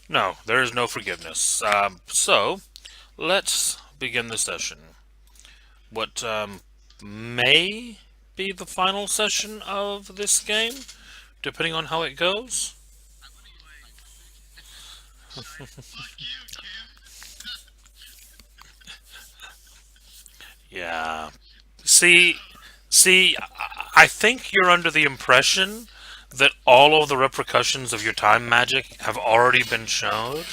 No, there is no forgiveness. So, let's begin the session. What may be the final session of this game, depending on how it goes. Yeah. See, see, I think you're under the impression that all of the repercussions of your time magic have already been shown.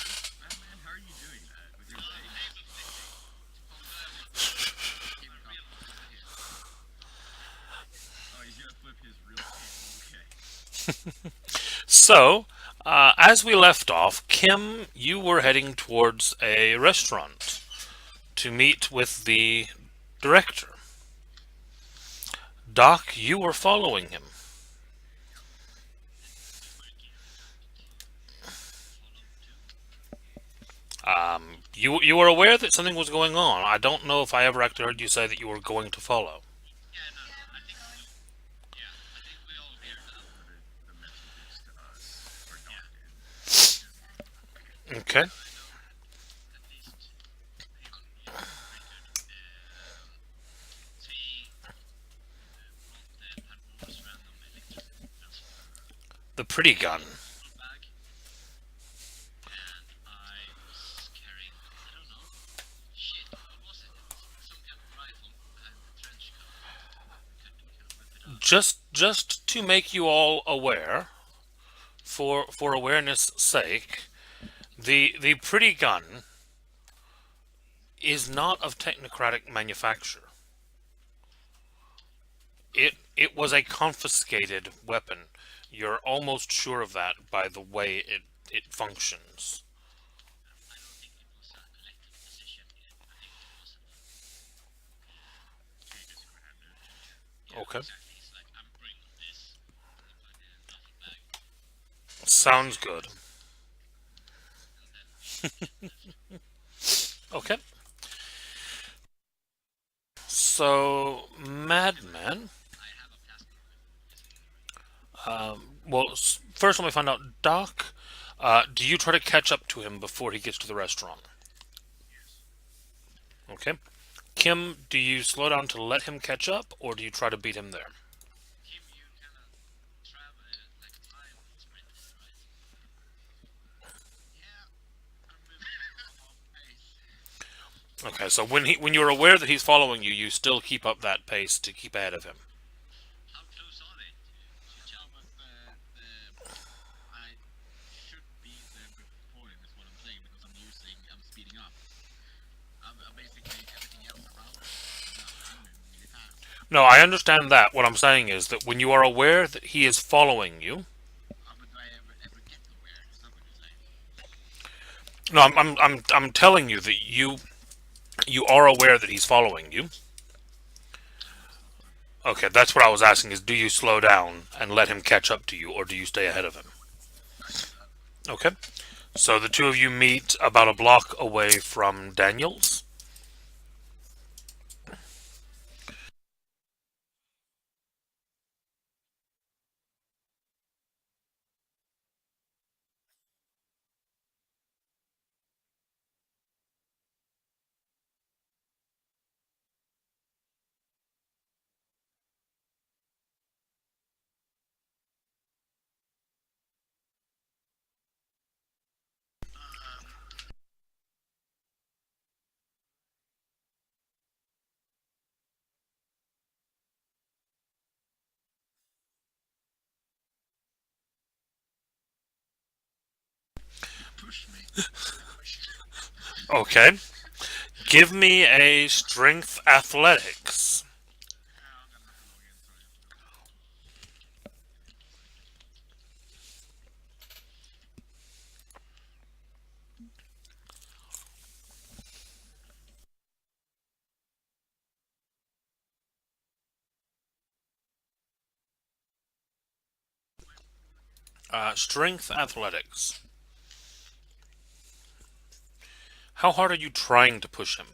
So, as we left off, Kim, you were heading towards a restaurant to meet with the director. Doc, you were following him. You were aware that something was going on. I don't know if I ever actually heard you say that you were going to follow. Okay. The pretty gun. Just to make you all aware, for awareness sake, the pretty gun is not of technocratic manufacture. It was a confiscated weapon. You're almost sure of that by the way it functions. Okay. Sounds good. Okay. So, Madman. Well, first let me find out, Doc. Do you try to catch up to him before he gets to the restaurant? Okay. Kim, do you slow down to let him catch up, or do you try to beat him there? Okay, so when you're aware that he's following you, you still keep up that pace to keep ahead of him. No, I understand that. What I'm saying is that when you are aware that he is following you, no, I'm telling you that you are aware that he's following you. Okay, that's what I was asking: is do you slow down and let him catch up to you, or do you stay ahead of him? Okay, so the two of you meet about a block away from Daniels. Okay, give me a strength athletics. Strength athletics. How hard are you trying to push him?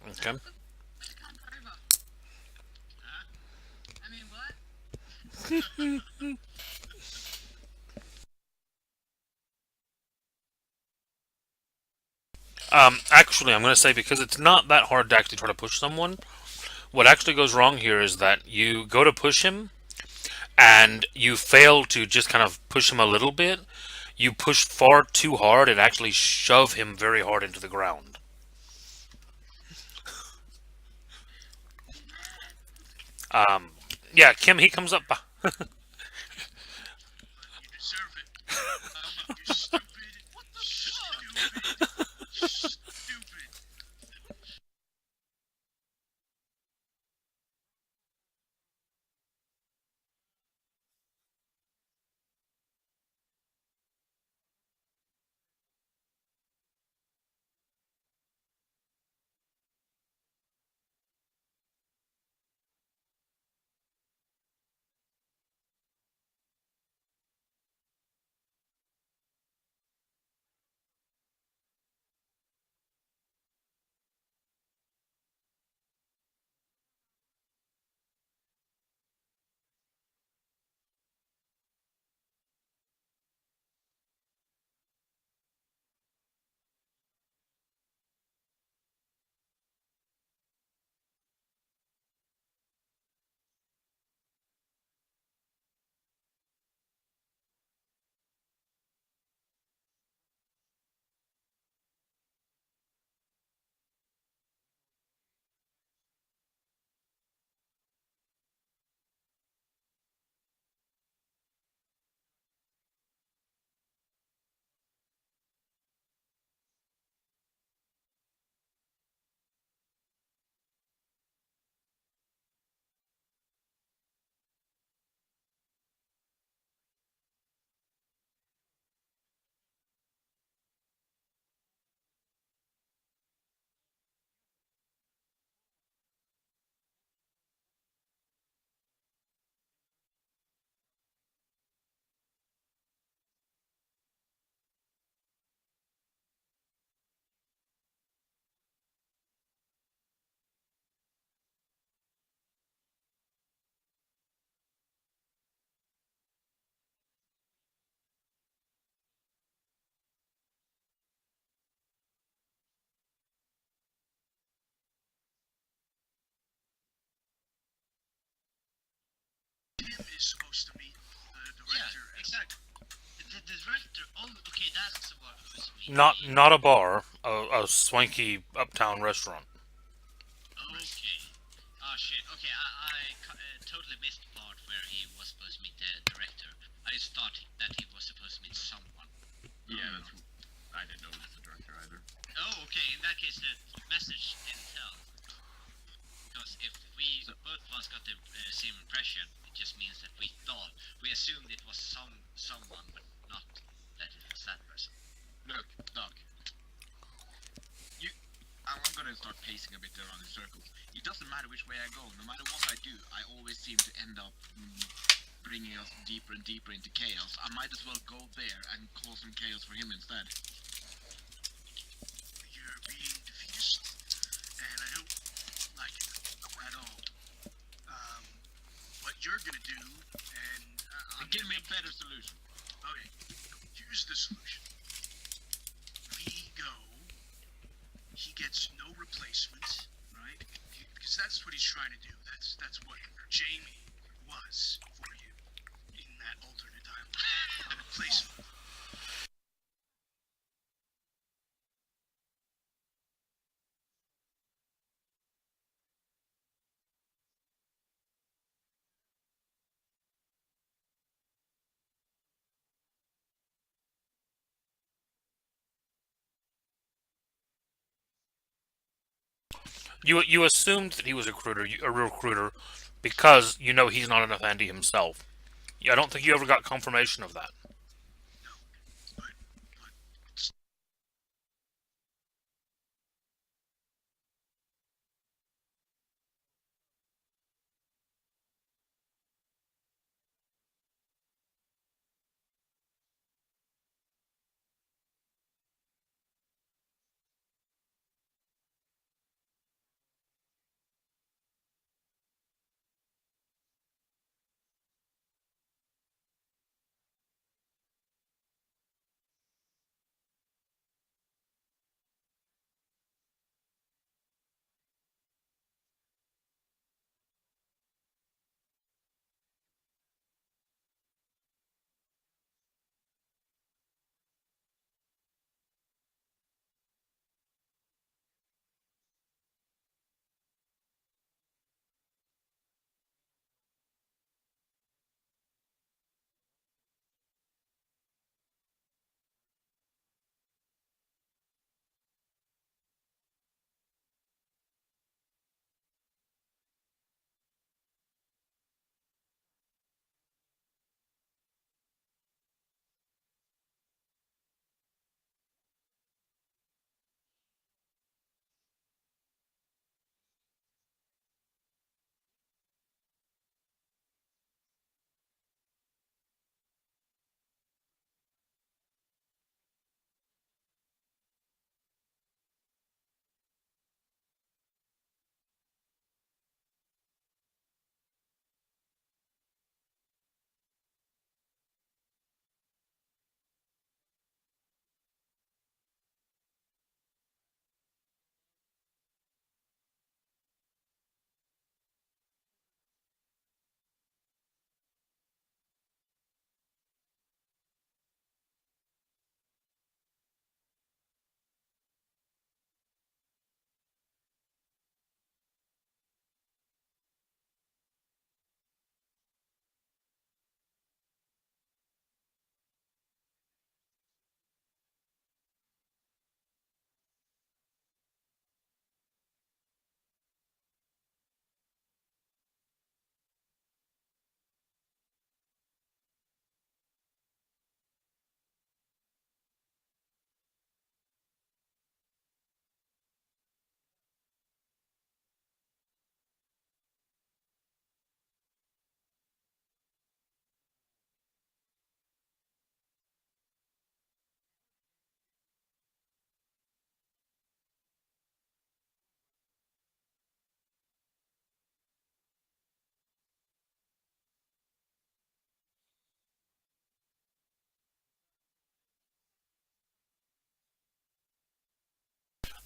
Okay. Actually, I'm going to say because it's not that hard to actually try to push someone. What actually goes wrong here is that you go to push him and you fail to just kind of push him a little bit. You push far too hard and actually shove him very hard into the ground. Um, yeah, Kim, he comes up. Not a bar, a swanky uptown restaurant. You assumed that he was a recruiter, because you know he's not an Athandi himself. I don't think you ever got confirmation of that.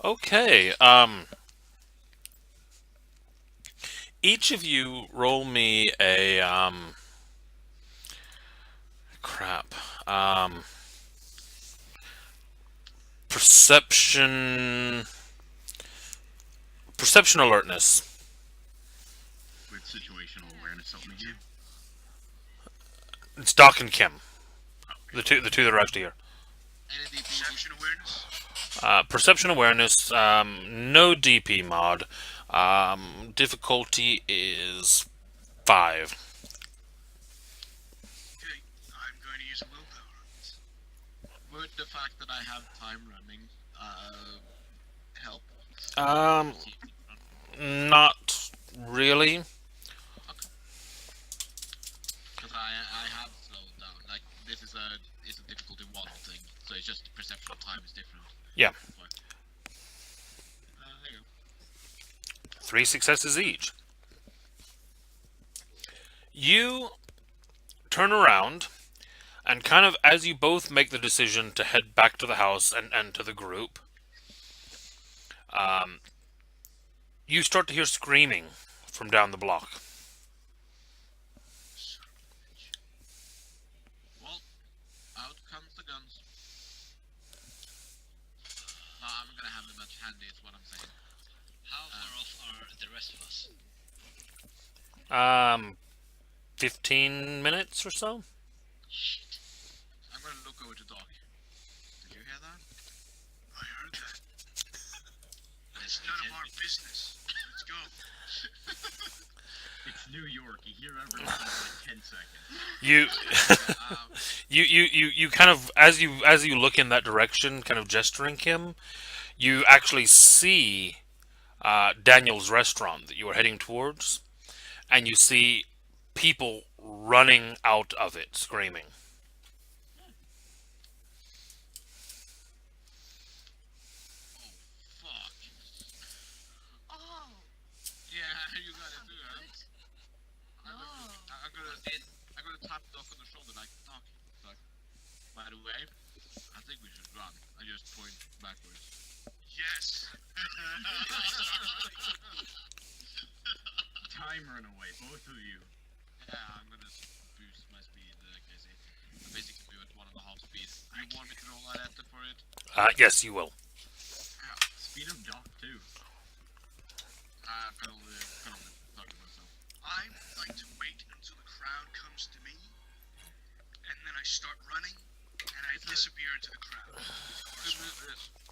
Okay. Each of you roll me a crap. Um, perception. Perception alertness. With situational awareness help me here. It's Doc and Kim, Okay. the two that are actually here. And the perception awareness? Perception awareness. No DP mod. Difficulty is 5. Okay, I'm going to use a willpower on this. Would the fact that I have time running help? Not really. Okay. Because I have slowed down. Like, this is it's a difficulty 1 thing, so it's just the perception of time is different. Yeah. There you go. 3 successes each. You turn around, and kind of as you both make the decision to head back to the house and to the group, you start to hear screaming from down the block. Well, out comes the guns. I'm gonna have them at handy, is what I'm saying. How far off are the rest of us? 15 minutes or so? Shit. I'm gonna look over to Doc. Did you hear that? I heard that. It's none of our business. Let's go. It's New York. You hear everything in like 10 seconds. You kind of as you look in that direction, kind of gesturing him, you actually see Daniel's restaurant that you are heading towards, and you see people running out of it, screaming. Oh, fuck. Oh. Yeah, you gotta do it. I'm gonna tap Doc on the shoulder like, Doc, by the way, I think we should run. I just point backwards. Yes. Time run away, both of you. Yeah, I'm gonna boost my speed, Casey. I basically do it 1.5 speed. You want me to roll that after for it? Yes, you will. Yeah. Speed of Doc too. Can only talk to myself. I like to wait until the crowd comes to me, and then I start running, and I disappear into the crowd.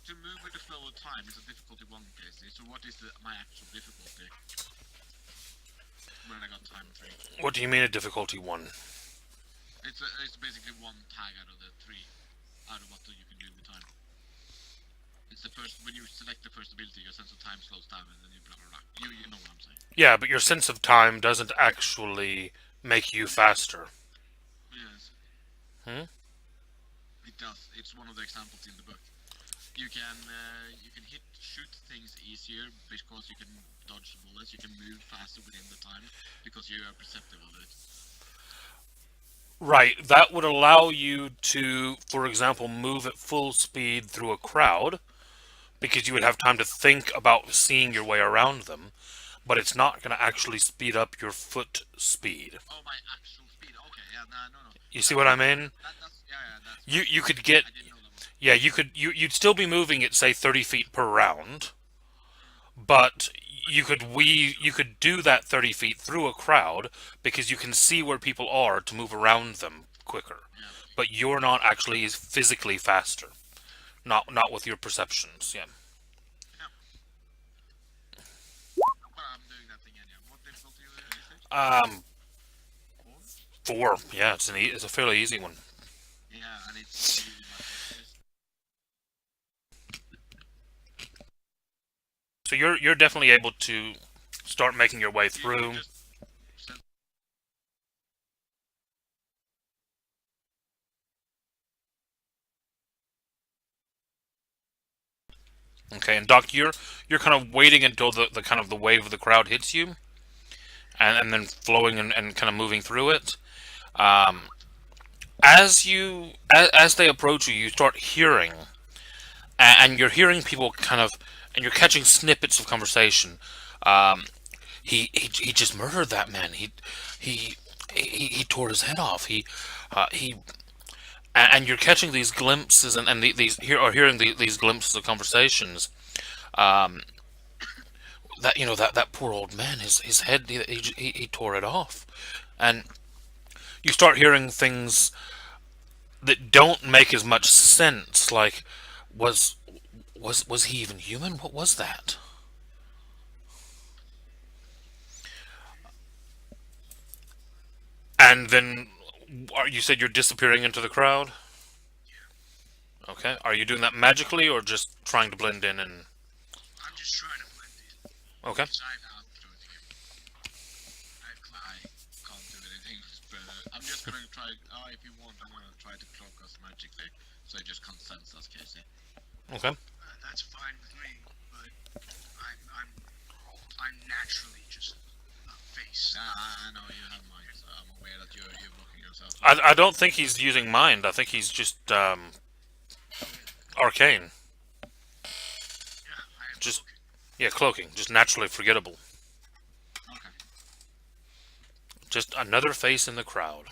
To move with the flow of time is a difficulty 1, Casey. So what is my actual difficulty? When I got time 3. What do you mean a difficulty 1? It's basically 1 tag out of the 3, out of what you can do with time. It's the first, when you select the first ability, your sense of time slows down, and then you blah blah blah. You know what I'm saying? Yeah, but your sense of time doesn't actually make you faster. Yes. It does. It's one of the examples in the book. You can shoot things easier because you can dodge bullets. You can move faster within the time because you are perceptive of it. Right, that would allow you to, for example, move at full speed through a crowd, because you would have time to think about seeing your way around them, but it's not going to actually speed up your foot speed. Oh, my actual speed. Okay, yeah, no. You see what I mean? You could get, yeah, you'd still be moving at say 30 feet per round, but you could do that 30 feet through a crowd because you can see where people are to move around them quicker. But you're not actually physically faster. Not with your perceptions, yeah. I'm doing that thing anyhow. What difficulty is it? 4. Yeah, it's a fairly easy one. Yeah, and it's really So you're definitely able to start making your way through. Okay, and Doc, you're kind of waiting until the kind of the wave of the crowd hits you, and then flowing and kind of moving through it. As they approach you, you start hearing and you're hearing people kind of, and you're catching snippets of conversation. Um, he just murdered that man. He he tore his head off. He and you're catching these glimpses and these hearing these glimpses of conversations. Um, that that poor old man, his head, he tore it off, and you start hearing things that don't make as much sense. Like, was was he even human? What was that? And then you said you're disappearing into the crowd. Yeah. Okay. Are you doing that magically or just trying to blend in and? I'm just trying to blend in. Okay. Because I'm not doing the game. I Can't do anything. I'm just gonna try. If you want, I'm gonna try to cloak us magically, so you just can't sense us, Casey. Okay. that's fine with me, but I'm naturally just a face. I know you have mind, so I'm aware that you're blocking yourself. I don't think he's using mind. I think he's just arcane. Yeah, I am Just- cloaking. Yeah, cloaking. Just naturally forgettable. Okay. Just another face in the crowd.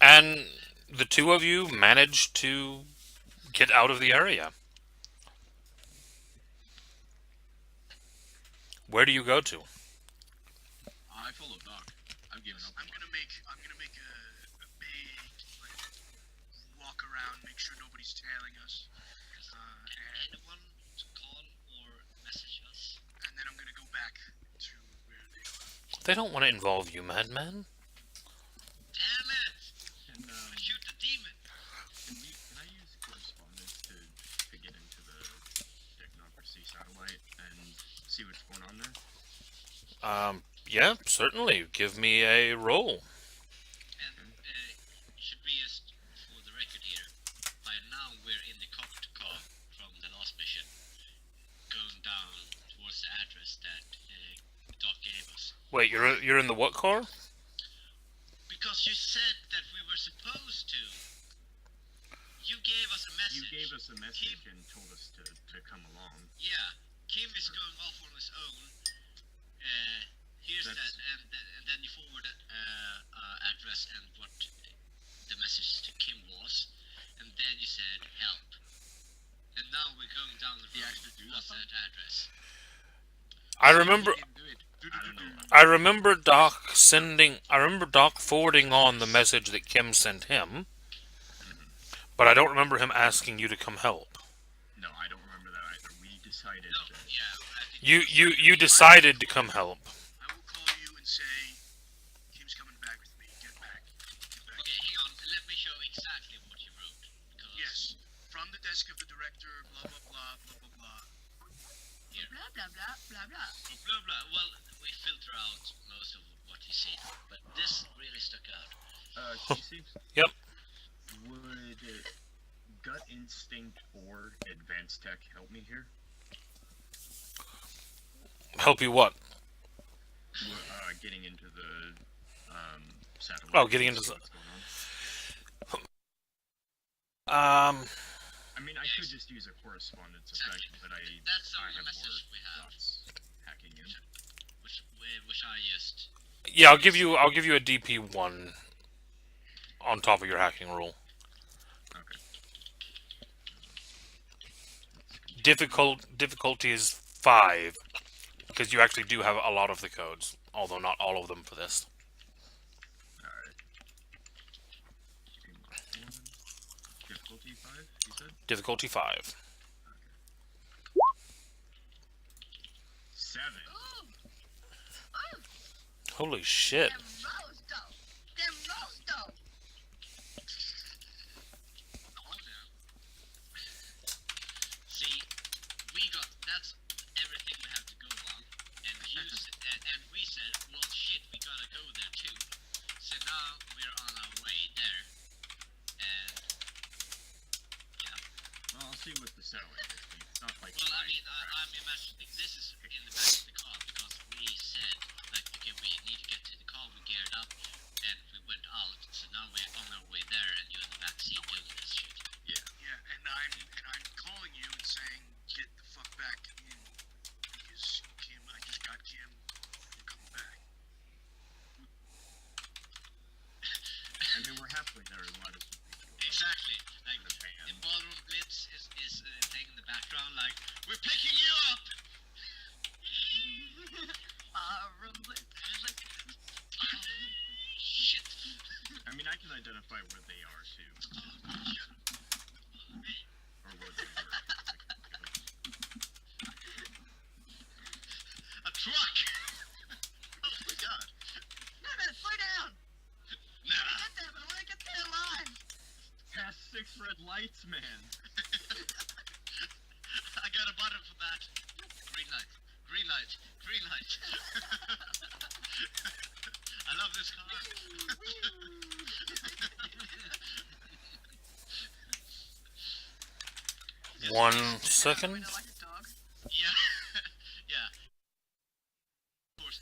And the two of you manage to get out of the area. Where do you go to? I follow Doc. I've given up. I'm gonna make a big like walk around, make sure nobody's tailing us, and Anyone to call or message us? then I'm gonna go back to where they are. They don't want to involve you, madman. Damn it! And Shoot the demon! can I use correspondence to get into the Technocracy satellite and see what's going on there? Yeah, certainly. Give me a roll. And should we just, for the record here, by now we're in the copter car from the last mission, going down towards the address that Doc gave us. Wait, you're in the what car? Because you said that we were supposed to. You gave us a message. You gave us a message and told us to come along. Yeah, Kim is going off on his own. Here's that, and then you forward address and what the message to Kim was, and then you said help. And now we're going down the road. What's that address? I remember. He didn't do it. I don't know. I remember Doc sending. I remember Doc forwarding on the message that Kim sent him, but I don't remember him asking you to come help. No, I don't remember that either. We decided No, that. yeah, I think You decided to come help. I will call you and say, Kim's coming back with me. Get back. Get back. Okay, hang on. Let me show exactly what you wrote. Because Yes. From the desk of the director, blah blah blah blah blah blah. here. Blah blah blah blah blah. Oh, blah blah. Well, we filter out most of what you see, but this really stuck out. Casey? Yep. Would gut instinct or advanced tech help me here? Help you what? Getting into the satellite. Oh, getting into See the- what's going Um. I mean, I could just use a correspondence effect, but That's the I only have message more we have. thoughts hacking in. Which I just. Yeah, I'll give you a DP1 on top of your hacking roll. Okay. Difficulty is 5 because you actually do have a lot of the codes, although not all of them for this. Alright. Difficulty 5, you said? Difficulty 5. 7. Holy shit! Them rolls though. Them rolls though. See, we got. That's everything we have to go on, and and we said, well, shit, we gotta go there too. So now we're on our way there, and yeah. Well, I'll see what the satellite is. It's not like. Well, I mean, I'm imagining this is in the back of the car because we said, like, okay, we need to get to the car. We where they are too. Or where they were. A truck! Oh my god. No, man, slow down. Nah. Get there, but I want to get there alive. Past 6 red lights, man. I got a button for that. Green light. Green light. Green light. I love this car. 1 second. Window like a dog. Yeah. Yeah. Of course,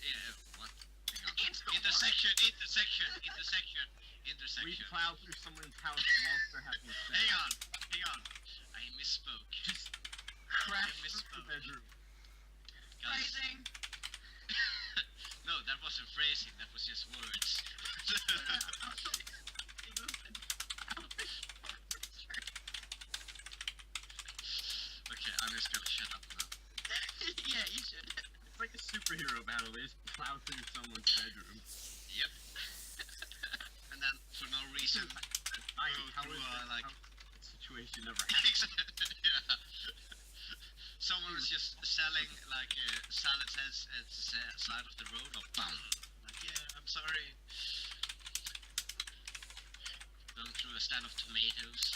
what? Hang on. Intersection. We plowed through someone's house whilst they're having sex. Hang on. I misspoke. Just crash I through the misspoke. bedroom. Guys. Phrasing. No, that wasn't phrasing, that was just words. Okay, I'm just gonna shut up now. Yeah, you should. It's like a superhero battle. They just plow through someone's bedroom. Yep. And then, for no reason, I go how through, is that, like... how that situation never happened. Yeah. Someone was just selling, like, salad heads at the side of the road, or bam! Like, yeah, I'm sorry. Going through a stand of tomatoes.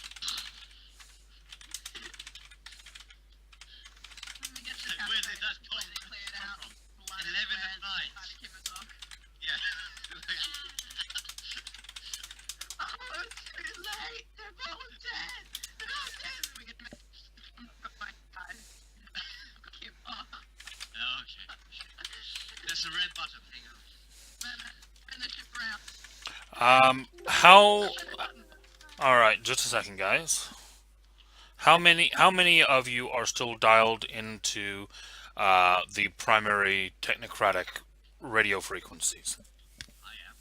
Where did that come from? 11 at night. Yeah. Oh, it's too late. They're both dead. They're all dead. We get oh my god. Give up. Okay. There's a red button. Hang on. Turn the ship around. How... Alright, just a second, guys. How many of you are still dialed into the primary Technocratic radio frequencies? I am.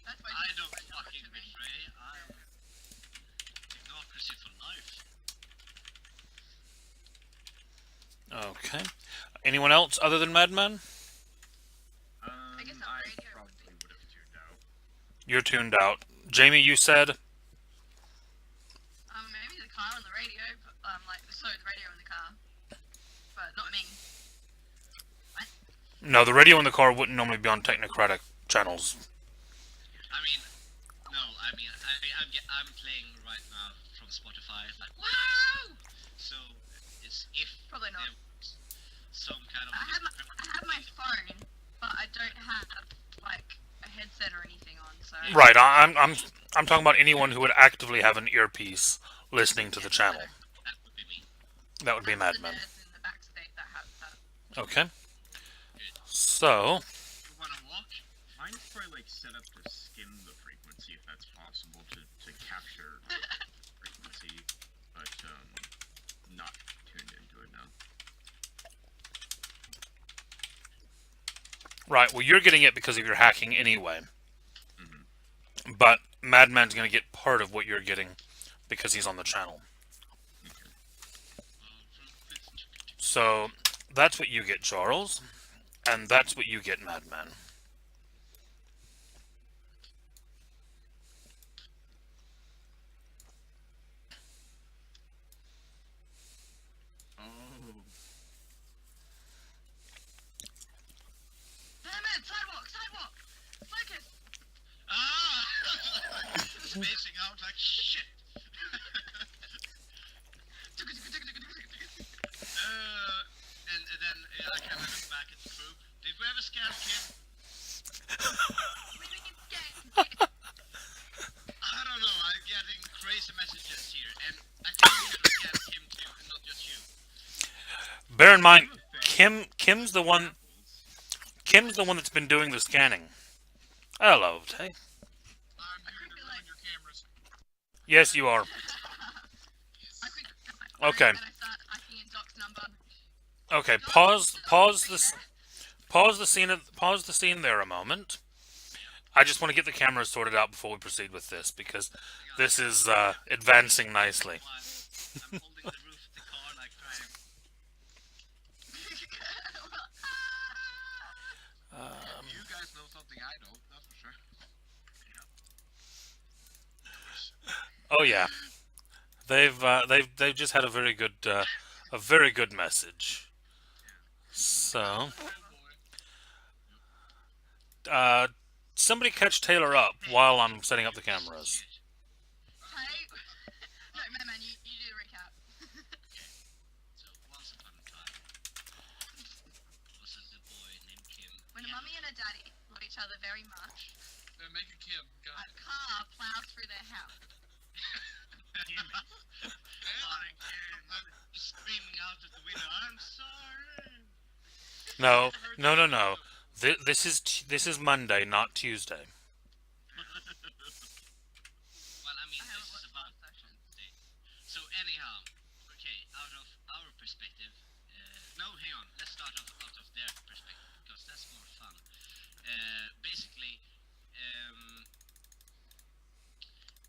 That's why I you don't went over fucking to me. betray. I'm Technocracy for life. Okay. Anyone else other than Madman? I guess on I radio probably would be- would have tuned out. You're tuned out. Jamie, you said? Maybe the car and the radio, but, like, so the radio in the car. But not me. No, the radio in the car wouldn't normally be on Technocratic channels. I mean, no, I'm playing right now from Spotify, like, wow! So, it's if Probably not. there was some kind of... I have my phone, but I don't have, like, a headset or anything on, so... Right, I'm talking about anyone who would actively have an earpiece listening to the channel. That would be me. That would be That's Madman. the nerds in the backstage that have that. Okay. So, You wanna walk? Mine's probably like set up to skim the frequency if that's possible to capture frequency, but not tuned into it now. right, well, you're getting it because of your hacking anyway. But Madman's going to get part of what you're getting because he's on the channel. So, that's what you get, Charles. And that's what you get, Madman. Oh. Damn it! Sidewalk! Focus! Ah! Spacing out like shit. And then I kind of look back at the group. Did we ever scan Kim? I don't know. I'm getting crazy messages here, and I think we should scan Kim too, and not just you. Bear in mind, Kim's the one that's been doing the scanning. Hello, Tay. I'm here to ruin your cameras. Yes, you are. Okay. And I start hacking in Doc's number. Okay, pause the scene there a moment. I just want to get the camera sorted out before we proceed with this because this is advancing nicely. I'm holding the roof of the car like trying. You guys know something I don't, that's for sure. Oh yeah, they've just had a very good message. So, Oh boy. uh, somebody catch Taylor up while I'm setting up the cameras. Shit. Hey, no, man, you do the recap. Okay. So once upon a time was a little boy named Kim. When a mummy and a daddy love each other very much, Make a Kim. a Got it. car plows through their house. Morning, Kim. He's screaming out at the window. I'm sorry. No, no, no, no. This is Monday, not Tuesday. Well, I mean, I haven't this is watched about both sessions. Tuesday. So anyhow, okay, out of our perspective, no, hang on. Let's start off out of their perspective because that's more fun. Basically,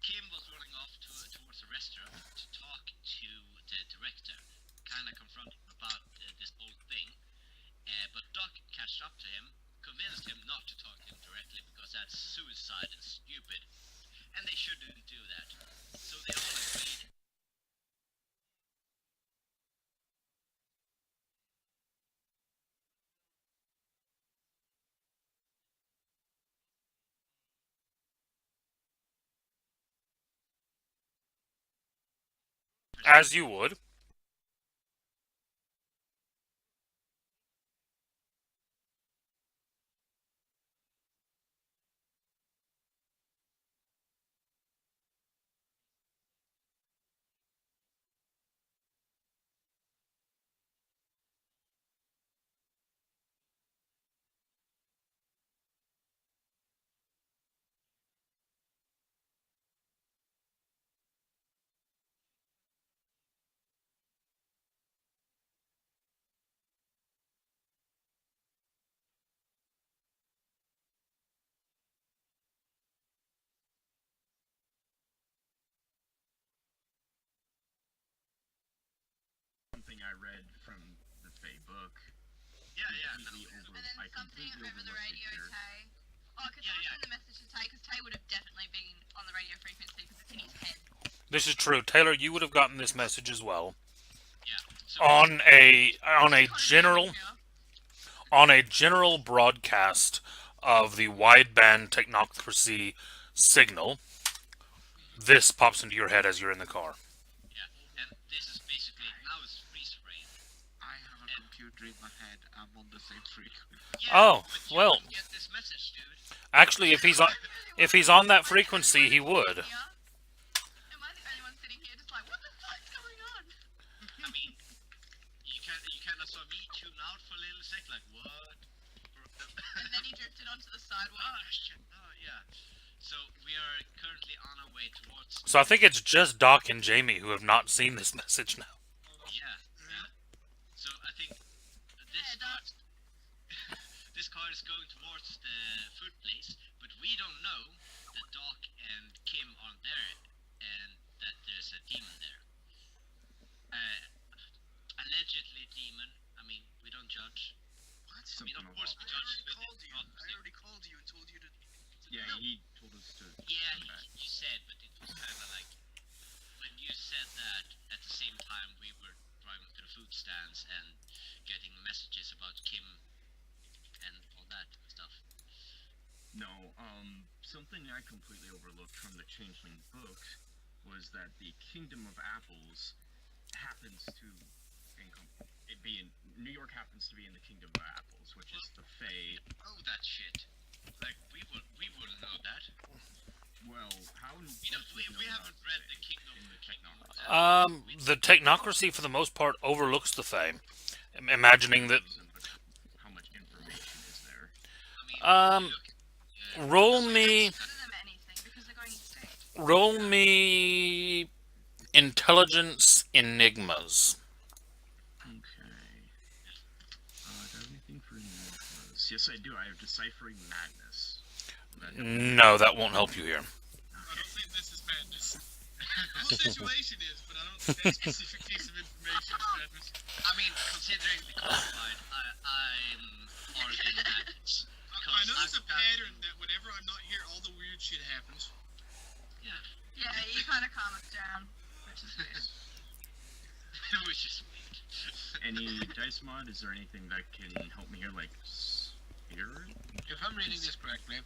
Kim was running off towards a restaurant to talk to the director, kind of confront him about this whole thing. But Doc catched up to him, convinced him not to talk to him directly because that's suicide and stupid, and they shouldn't do that. So they all agreed. As you would. Something I read from the Fae book. Yeah, yeah. Completely And then I something completely over the overlooked it radio, here. Tay. Oh, because Yeah, someone yeah. sent the message to Tay, because Tay would have definitely been on the radio frequency because it's in his head. This is true. Taylor, you would have gotten this message as well. Yeah. So On a general Yeah. on a general broadcast of the wideband Technocracy signal, this pops into your head as you're in the car. yeah, and this is basically now it's freeze frame. I have a computer in my head. I'm on the same frequency. Yeah, Oh, but you well. wouldn't get this message, dude. Actually, if he's on that frequency, he would. Am I the only one sitting here just like, what the fuck's going on? I mean, you kind of saw me tune out for a little sec, like what? And then he drifted onto the sidewalk. Oh shit! Oh yeah. So we are currently on our way towards. So I think it's just Doc and Jamie who have not seen this message now. Yeah, yeah. So I think this Yeah, car, Doc. this car is going towards the food place, but we don't know that Doc and Kim aren't there, and that there's a demon there. Allegedly demon. I mean, we don't judge. What? I mean, of Something course about we I judge already with called you. it. I already called you and told you to. Yeah, No. he told us to. Yeah, come back. you said, but it was kind of like when you said that at the same time we were driving to the food stands and getting messages about Kim and all that stuff. No, something I completely overlooked from the Changeling books was that the Kingdom of Apples happens to be in New York happens to be in the Kingdom of Apples, which is the Fae. Oh, that shit. Like we wouldn't know that. Well, how We haven't read the Kingdom in the Kingdom. The Technocracy, for the most part, overlooks the Fae, imagining that. How much information is there? I mean, look, Roll me, None of them anything because they're going extinct. roll me, intelligence enigmas. Okay. Do I have anything for enigmas? Yes, I do. I have Deciphering Madness. No, that won't help you here. I don't think this is madness. The whole situation is, but I don't think that specific piece of information is madness. I mean, considering the classified, I'm arguing that it's I know there's a I've got- pattern that whenever I'm not here, all the weird shit happens. Yeah. Yeah, you kind of calm any dice mod? Is there anything that can help me here, like spirit? If I'm reading this correctly,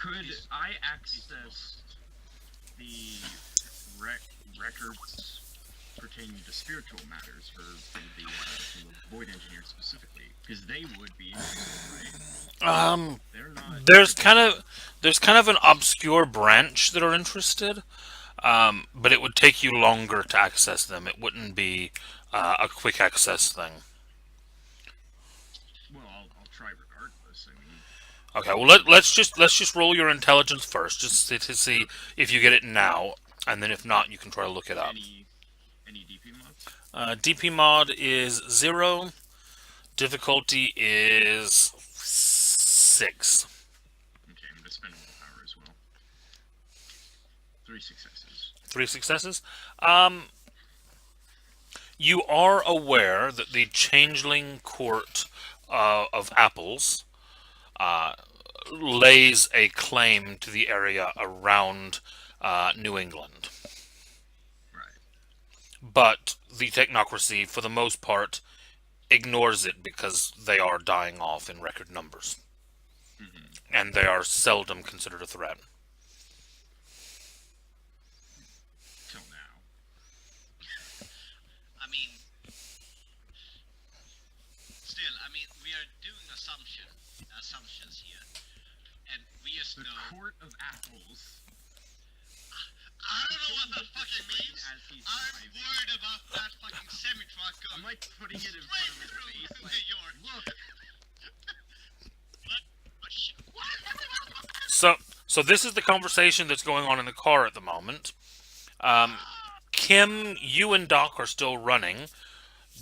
Could I access the records pertaining to spiritual matters from the Void Engineer specifically? Because they would be interested, right? They're not. There's kind of an obscure branch that are interested, but it would take you longer to access them. It wouldn't be a quick access thing. Well, I'll try regardless. I mean, Okay, well let's just roll your intelligence first, just to see if you get it now, and then if not, you can try to look it up. any DP mods? DP mod is 0. Difficulty is 6. Okay, I'm gonna spend willpower as well. 3 successes. 3 successes. You are aware that the Changeling Court of Apples lays a claim to the area around New England. Right. But the Technocracy, for the most part, ignores it because they are dying off in record numbers. Mm-hmm. And they are seldom considered a threat. Till now. I mean, still, I mean, we are doing assumptions here, and we just The know. Court of Apples. I don't know what that fucking means. As he's I'm driving. worried about that fucking semi-truck I'm going like putting it in straight front of his through face, New like, York. look. What? Oh, shit. So this is the conversation that's going on in the car at the moment. Kim, you and Doc are still running.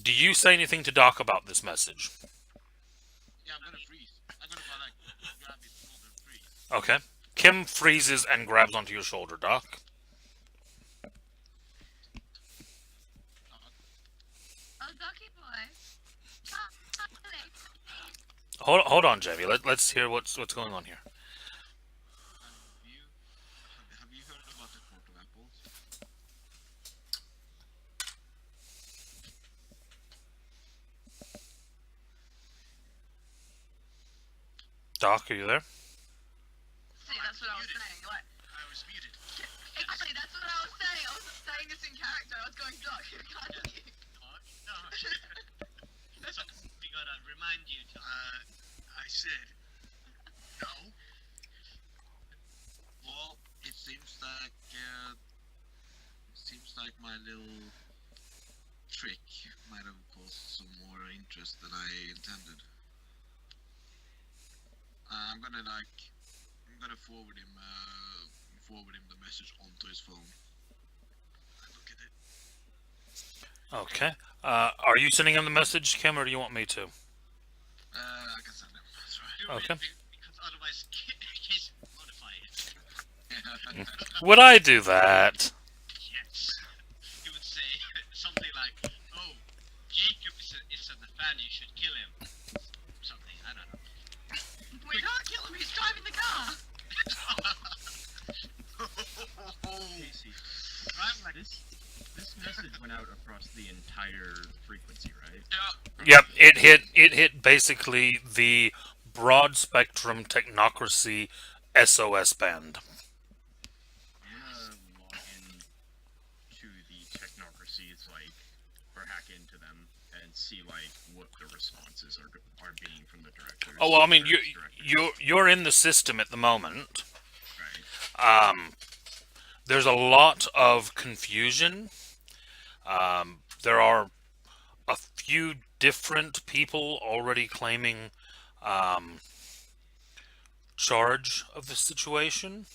Do you say anything to Doc about this message? yeah, I'm gonna freeze. I'm gonna like grab his shoulder and freeze. Okay. Kim freezes and grabs onto your shoulder, Doc. Oh, Ducky boy. Hold on, Jamie. Let's hear what's going on here. Have you heard about the Court of Apples? Doc, are you there? See, that's what I was saying. Like, I was muted. actually, that's what I was saying. I wasn't saying this in character. I was going, Doc, who can't you? No. So, we gotta remind you to. I said no. Well, it seems like my little trick might have caused some more interest than I intended. I'm gonna forward him the message onto his phone. I look at it. Okay. Are you sending him the message, Kim, or do you want me to? I can send him. That's right. Do Okay. it, because otherwise, case modify it. Would I do that? Yes. He would say something like, "Oh, Jacob is a fan. You should kill him." Something. I don't know. We can't kill him. He's driving the car. Casey, Right? Like, this message went out across the entire frequency, right? Yep. It hit basically the broad spectrum Technocracy SOS band. I'm gonna log in to the Technocracies, like, or hack into them and see like what the responses are being from the directors. Oh well, I mean directors, you're in the system at the moment. right. There's a lot of confusion. There are a few different people already claiming charge of the situation,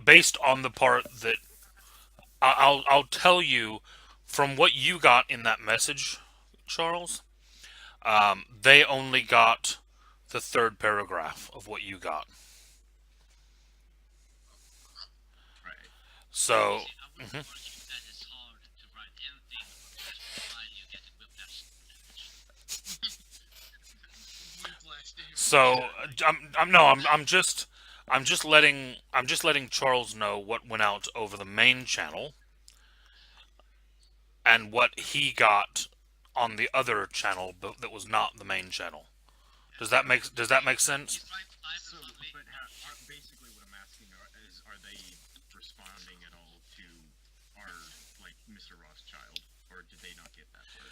based on the part that I'll tell you from what you got in that message, Charles. They only got the third paragraph of what you got. Right. So, I wouldn't argue that it's hard to write anything while you get whiplash. so I'm just letting Charles know what went out over the main channel and what he got on the other channel, but that was not the main channel. Does that make sense? He's trying to type So, and suddenly. but basically what I'm asking are they responding at all to our, like, Mr. Rothschild, or did they not get that part?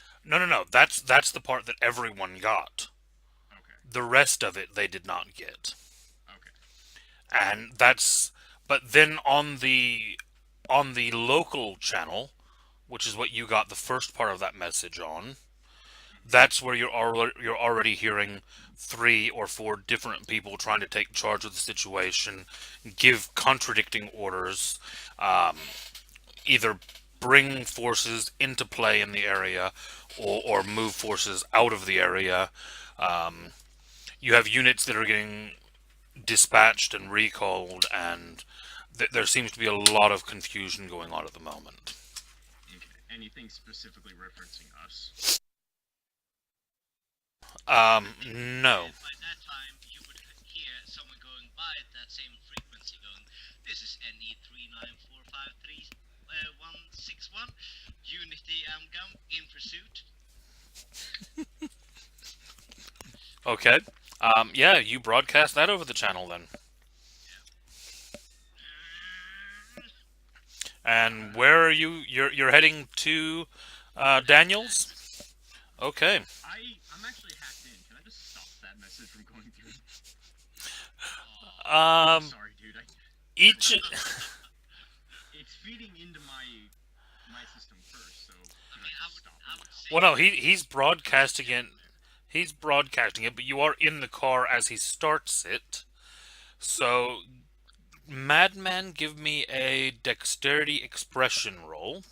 No. That's the part that everyone got. Okay. The rest of it they did not get. Okay. And but then on the local channel, which is what you got the first part of that message on, that's where you're already hearing 3 or 4 different people trying to take charge of the situation, give contradicting orders, either bring forces into play in the area or move forces out of the area. You have units that are getting dispatched and recalled, and there seems to be a lot of confusion going on at the moment. Okay. Anything specifically referencing us? No. And by that time, you would hear someone going by at that same frequency going, this is NE39453 161, Unity Amgam in pursuit. Okay. Yeah, you broadcast that over the channel then. And where are you? You're heading to Daniels? Okay. I'm actually hacked in. Can I just stop that message from going through? Sorry, dude. Each. It's feeding into my system first, so can I I just would, stop I it? would say. Well, no, he's broadcasting it. He's broadcasting it, but you are in the car as he starts it. So, Madman, give me a dexterity expression roll.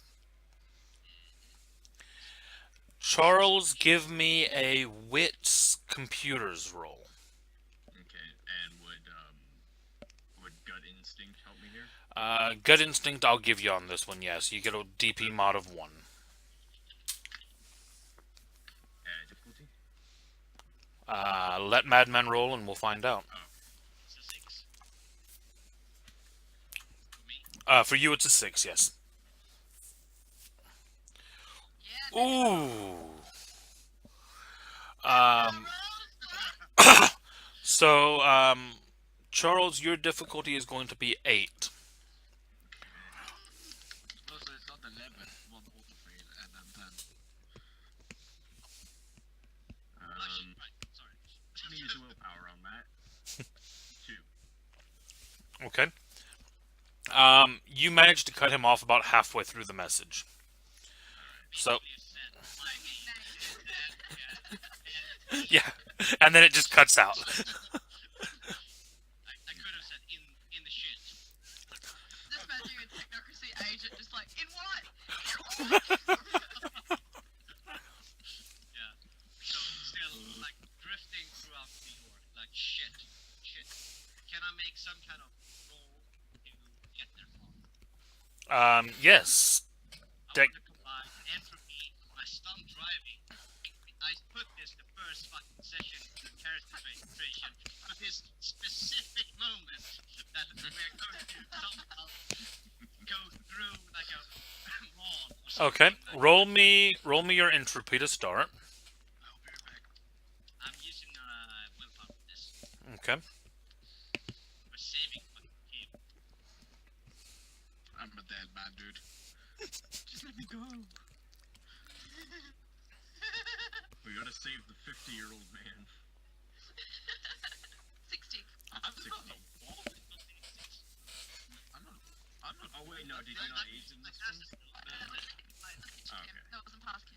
Charles, give me a wits computers roll. Okay, and would gut instinct help me here? Gut instinct, I'll give you on this one. Yes, you get a DP mod of 1. Difficulty? Let Madman roll, and we'll find out. It's a 6. For me, For you, it's a 6. Yes. Yeah. Ooh. So, Charles, your difficulty is going to be 8. Also, it's not 11, one auto fail, and then 10. right, sorry. I'm gonna use willpower on that. 2. Okay. You managed to cut him off about halfway through the message. So, You said, like, yeah, and then it just cuts out. I could have said in the shit. Just imagine a Technocracy agent just like, in what? Yeah. So still like drifting throughout New York, like shit. Can I make some kind of roll to get there far? Yes. I want to combine entropy, my stunt driving. I put this the first fucking session in character creation for this specific moment that we're going to somehow go through like a mall or something. Okay. Roll me your entropy to start. I'll be right back. I'm using willpower for this. Okay. We're saving fucking game. I'm a dead man, dude. Just let me go. We gotta save the 50-year-old man. 60. I'm not 60. a ball. I'm not. Oh wait, no, did you not age in this one? Okay. No, it wasn't past him.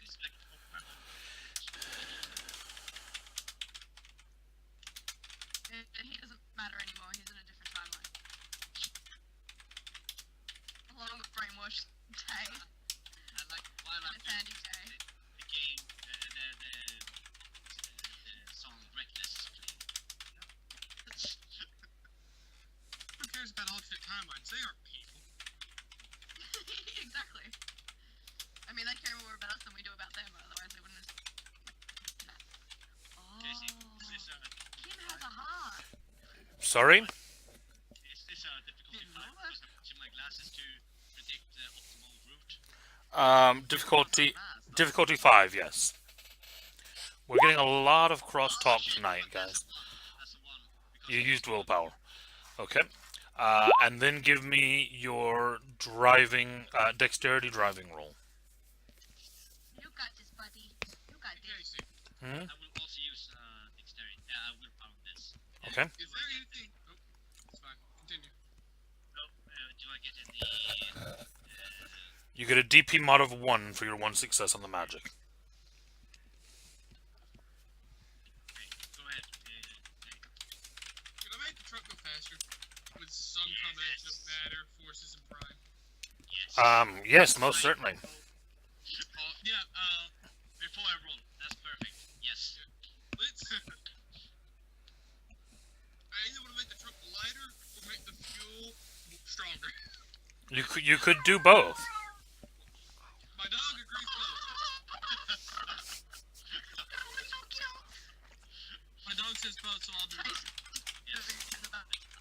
And he doesn't matter anymore, he's in a different timeline. Along with Brainwash Day. And like while I'm It's Andy Day. the game, the song Reckless is playing. Who cares about alternate timelines? They are people. Exactly. I mean, they care more about us than we do about them, otherwise they wouldn't have... Casey, Oh. is this Kim has a heart. Sorry. difficulty 5? Because I'm using my glasses to predict the optimal route. Difficulty 5. Yes. We're getting a lot of crosstalk Shit, tonight, but that's guys. a one. That's a one. Because You used willpower. Okay. And then give me your driving, dexterity driving roll. You got this, buddy. You got Okay, this. see. Hmm? I will also use dexterity. I will power this. Okay. Is there anything? Oh, it's fine. Continue. No, do I get any? You get a DP mod of 1 for your 1 success on the magic. Okay, go ahead. Can I make the truck go faster? With some combination of matter, forces, and prime. Yes. Yes, most certainly. Yeah, Before I roll, that's perfect. Yes. let's. I either want to make the truck lighter or make the fuel stronger. You could do both. My dog agrees both. My dog says both, so I'll do both. Yes.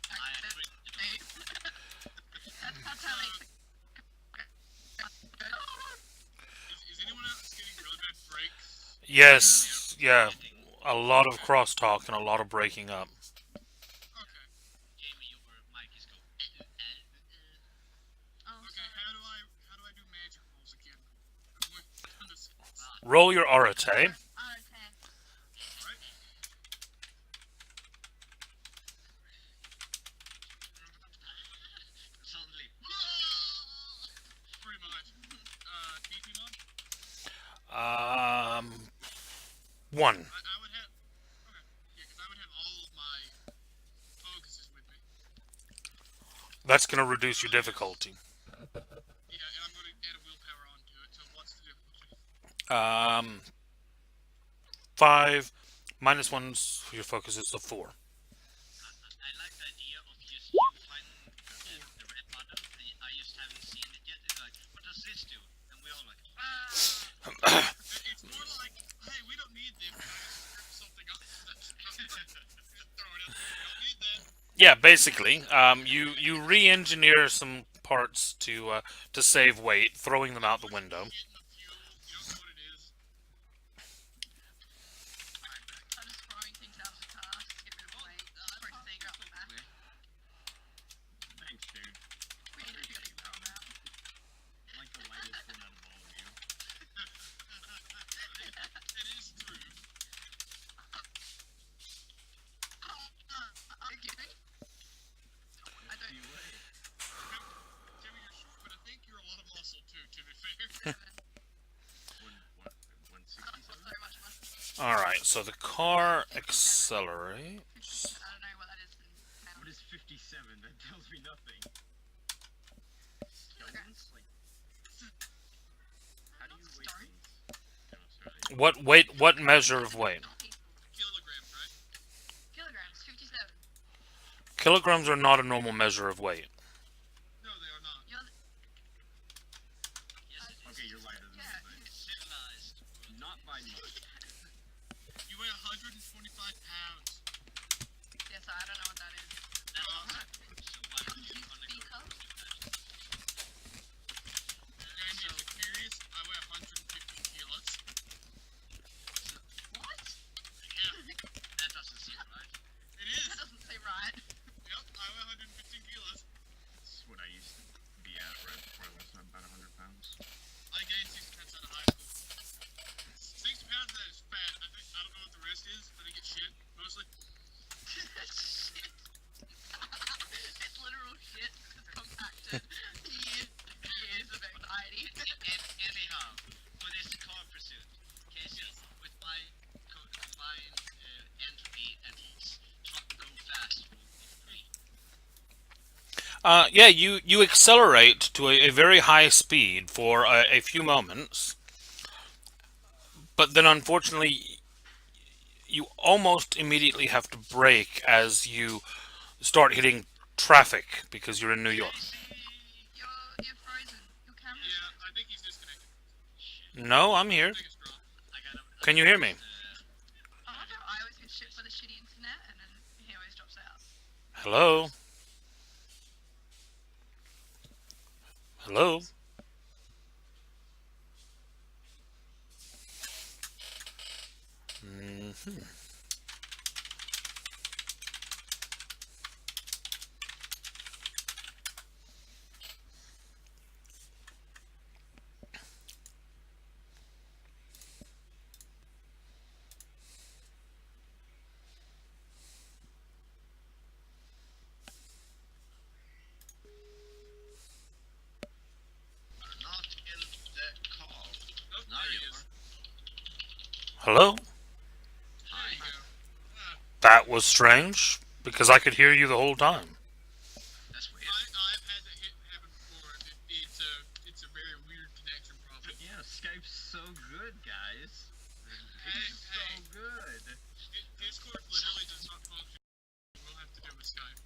I agree. That's how they. Is anyone else getting really bad breaks? Yes, yeah. A lot of crosstalk and a lot of breaking up. Okay. Jamie, your mic is going. Oh, Okay. How do I do magic rolls again? I'm going to this. Roll your arate. okay. Right? Suddenly. Pretty much. DP mod? 1. I would have. Okay. Yeah, because I would have all of my focuses with me. That's going to reduce your difficulty. Yeah, and I'm going to add a willpower onto it. So what's the difficulty? 5 minus 1 for your focus is a 4. I like the idea of just you finding the red button, and I just haven't seen it yet. It's like, what does this do? And we're all like, It's more like, hey, we don't need this. Something else. Just throw it out there. We don't need that. Yeah, basically, you re-engineer some parts to save weight, throwing them out the window. Getting the fuel. You don't know what it is. I'm just throwing things out of the car to get rid of weight. Throwing things out the back. Thanks, dude. We need to feel you throw them out. I'm like the lightest one out of all of you. It is true. Give me. I don't. You weigh Jimmy, you're short, but I think you're a lot of muscle too. To be fair. what, 167? So much muscle. Alright, so the car accelerates. I don't know what that is in pounds. What is 57? That tells me nothing. Kilograms. Like, how do you weigh Stone. things? No, sorry. What measure of weight? Not people. Kilograms, right? Kilograms. 57. Kilograms are not a normal measure of weight. No, they are not. You're. yes, it is. Okay, you're lighter than Yeah. me, It's civilized. but not by much. You weigh 125 pounds. Yes, I don't know what that is. That's awesome. So why would you Can you want to speak go up? do that? Jamie, if you're curious, I weigh 150 kilos. What? Yeah, That doesn't seem right. it is. That doesn't seem right. Yep, I weigh 115 kilos. That's what I used to be at right before I lost about 100 pounds. I gained 60 pounds out of high school. 60 pounds of that is fat. I don't know what the rest is. I think it's shit, mostly. Shit. It's literal shit. It's compacted. Years of anxiety. Anyhow, for this car pursuit, Casey, with my combined entropy and his truck go fast roll of 3. Yeah, you accelerate to a very high speed for a few moments, but then unfortunately, you almost immediately have to brake as you start hitting traffic because you're in New York. You're frozen. Your camera's. Yeah, I think he's disconnected. No, I'm here. Biggest drop. Can you hear me? I wonder if I always get shit for the shitty internet and then he always drops out. Hello? Hello? Not in the call. Oh, Now there you he are. is. Hello? There you go. That was strange, because I could hear you the whole time. That's weird. I've had that happen before. It's a very weird connection problem. Yeah, Skype's so good, guys. It's Hey, so good. Discord literally does not function. We'll have to do with Skype.